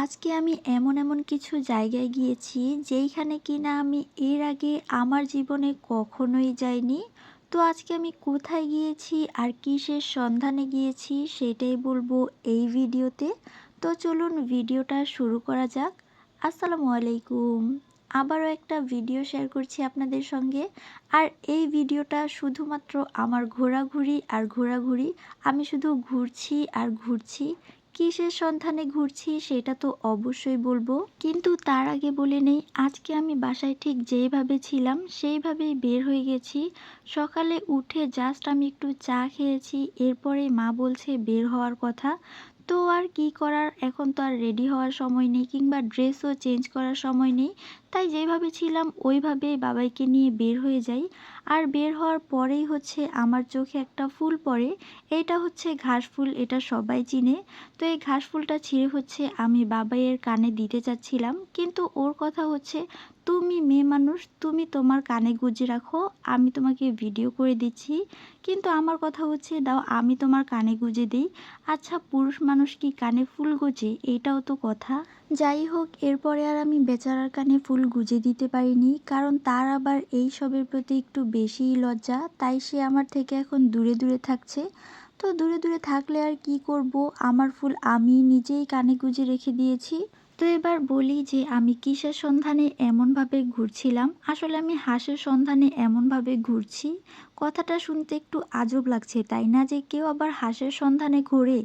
আজকে আমি এমন কিছু জায়গায় গিয়েছি যেইখানে কিনা আমি এর আগে আমার জীবনে কখনোই যাইনি। তো আজকে আমি কোথায় গিয়েছি আর কিসের সন্ধানে গিয়েছি সেটাই বলবো এই ভিডিওতে। তো চলুন ভিডিওটা শুরু করা যাক। আসসালামু আলাইকুম। আবারও একটা ভিডিও শেয়ার করছি আপনাদের সঙ্গে। আর এই ভিডিওটা শুধুমাত্র আমার ঘোরাঘুরি আর ঘোরাঘুরি। আমি শুধু ঘুরছি আর ঘুরছি। কিসের সন্ধানে ঘুরছি সেটা তো অবশ্যই বলবো, কিন্তু তার আগে বলে নেই আজকে আমি বাসায় ঠিক যেভাবে ছিলাম সেইভাবেই বের হয়ে গেছি। সকালে উঠে জাস্ট আমি একটু চা খেয়েছি, এরপরে মা বলছে বের হওয়ার কথা। তো আর কি করার, এখন তো আর রেডি হওয়ার সময় নেই কিংবা ড্রেসও চেঞ্জ করার সময় নেই। তাই যেভাবে ছিলাম ওইভাবেই বাবাইকে নিয়ে বের হয়ে যাই। আর বের হওয়ার পরেই হচ্ছে আমার চোখে একটা ফুল পড়ে। এইটা হচ্ছে ঘাস ফুল, এটা সবাই চিনে। তো এই ঘাস ফুলটা ছিঁড়ে হচ্ছে আমি বাবাইয়ের কানে দিতে চাচ্ছিলাম, কিন্তু ওর কথা হচ্ছে তুমি মেয়ে মানুষ, তুমি তোমার কানে গুজে রাখো, আমি তোমাকে ভিডিও করে দিচ্ছি। কিন্তু আমার কথা হচ্ছে দাও আমি তোমার কানে গুজে দিই। আচ্ছা পুরুষ মানুষ কি কানে ফুল গোজে? এটাও তো কথা। যাই হোক, এরপরে আর আমি বেচারার কানে ফুল গুজে দিতে পারিনি, কারণ তার আবার এই সবের প্রতি একটু বেশিই লজ্জা। তাই সে আমার থেকে এখন দূরে দূরে থাকছে। তো দূরে দূরে থাকলে আর কি করব, আমার ফুল আমি নিজেই কানে গুঁজে রেখে দিয়েছি। তো এবার বলি যে আমি কিসের সন্ধানে এমনভাবে ঘুরছিলাম। আসলে আমি হাঁসের সন্ধানে এমনভাবে ঘুরছি, কথাটা শুনতে একটু আজব লাগছে তাই না, যে কেউ আবার হাঁসের সন্ধানে ঘোরে।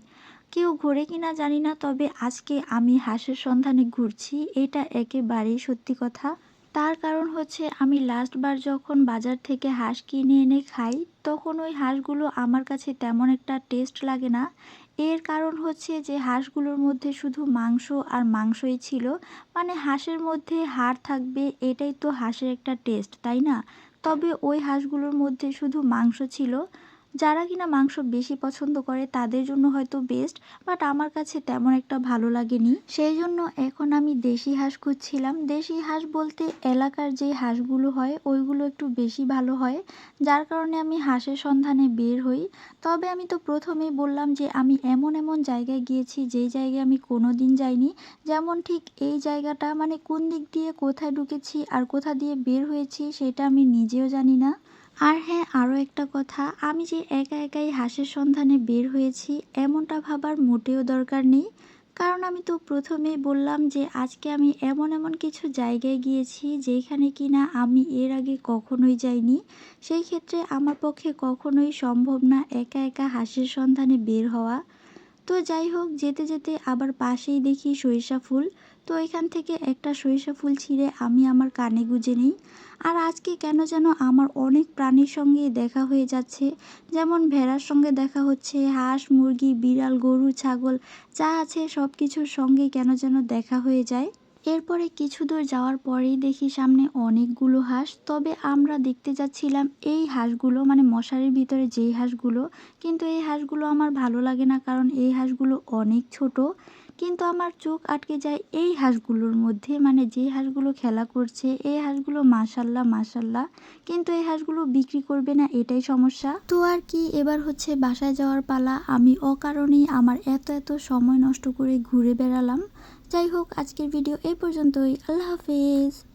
কেউ ঘোরে কিনা জানি না, তবে আজকে আমি হাঁসের সন্ধানে ঘুরছি, এটা একেবারেই সত্যি কথা। তার কারণ হচ্ছে আমি লাস্টবার যখন বাজার থেকে হাঁস কিনে এনে খাই, তখন ওই হাঁসগুলো আমার কাছে তেমন একটা টেস্ট লাগে না। এর কারণ হচ্ছে যে হাঁসগুলোর মধ্যে শুধু মাংস আর মাংসই ছিল। মানে হাঁসের মধ্যে হাড় থাকবে, এটাই তো হাঁসের একটা টেস্ট, তাই না? তবে ওই হাঁসগুলোর মধ্যে শুধু মাংস ছিল। যারা কিনা মাংস বেশি পছন্দ করে তাদের জন্য হয়তো বেস্ট, বাট আমার কাছে তেমন একটা ভালো লাগেনি। সেই জন্য এখন আমি দেশি হাঁস খুঁজছিলাম। দেশি হাঁস বলতে এলাকার যে হাঁসগুলো হয় ওইগুলো একটু বেশি ভালো হয়, যার কারণে আমি হাঁসের সন্ধানে বের হই। তবে আমি তো প্রথমেই বললাম যে আমি এমন জায়গায় গিয়েছি যেই জায়গায় আমি কোনো দিন যাইনি। যেমন ঠিক এই জায়গাটা, মানে কোন দিক দিয়ে কোথায় ঢুকেছি আর কোথা দিয়ে বের হয়েছি সেটা আমি নিজেও জানি না। আর হ্যাঁ, আরও একটা কথা, আমি যে একা একাই হাঁসের সন্ধানে বের হয়েছি এমনটা ভাবার মোটেও দরকার নেই। কারণ আমি তো প্রথমেই বললাম যে আজকে আমি এমন কিছু জায়গায় গিয়েছি যেখানে কিনা আমি এর আগে কখনোই যাইনি। সেই ক্ষেত্রে আমার পক্ষে কখনোই সম্ভব না একা একা হাঁসের সন্ধানে বের হওয়া। তো যাই হোক, যেতে যেতে আবার পাশেই দেখি সরিষা ফুল। তো এখান থেকে একটা সরিষা ফুল ছিঁড়ে আমি আমার কানে গুঁজে নিই। আর আজকে কেন যেন আমার অনেক প্রাণীর সঙ্গে দেখা হয়ে যাচ্ছে। যেমন ভেড়ার সঙ্গে দেখা হচ্ছে, হাঁস মুরগি বিড়াল গরু ছাগল যা আছে সব কিছুর সঙ্গেই কেন যেন দেখা হয়ে যায়। এরপরে কিছু দূর যাওয়ার পরেই দেখি সামনে অনেকগুলো হাঁস। তবে আমরা দেখতে যাচ্ছিলাম এই হাঁসগুলো, মানে মশারির ভিতরে যেই হাঁসগুলো। কিন্তু এই হাঁসগুলো আমার ভালো লাগে না, কারণ এই হাঁসগুলো অনেক ছোট। কিন্তু আমার চোখ আটকে যায় এই হাঁসগুলোর মধ্যে, মানে যে হাঁসগুলো খেলা করছে এই হাঁসগুলো মাশাল্লাহ মাশাল্লাহ। কিন্তু এই হাঁসগুলো বিক্রি করবে না, এটাই সমস্যা। তো আর কি, এবার হচ্ছে বাসায় যাওয়ার পালা। আমি অকারণেই আমার এত সময় নষ্ট করে ঘুরে বেড়ালাম। যাই হোক, আজকের ভিডিও এই পর্যন্তই। আল্লাহ হাফেজ।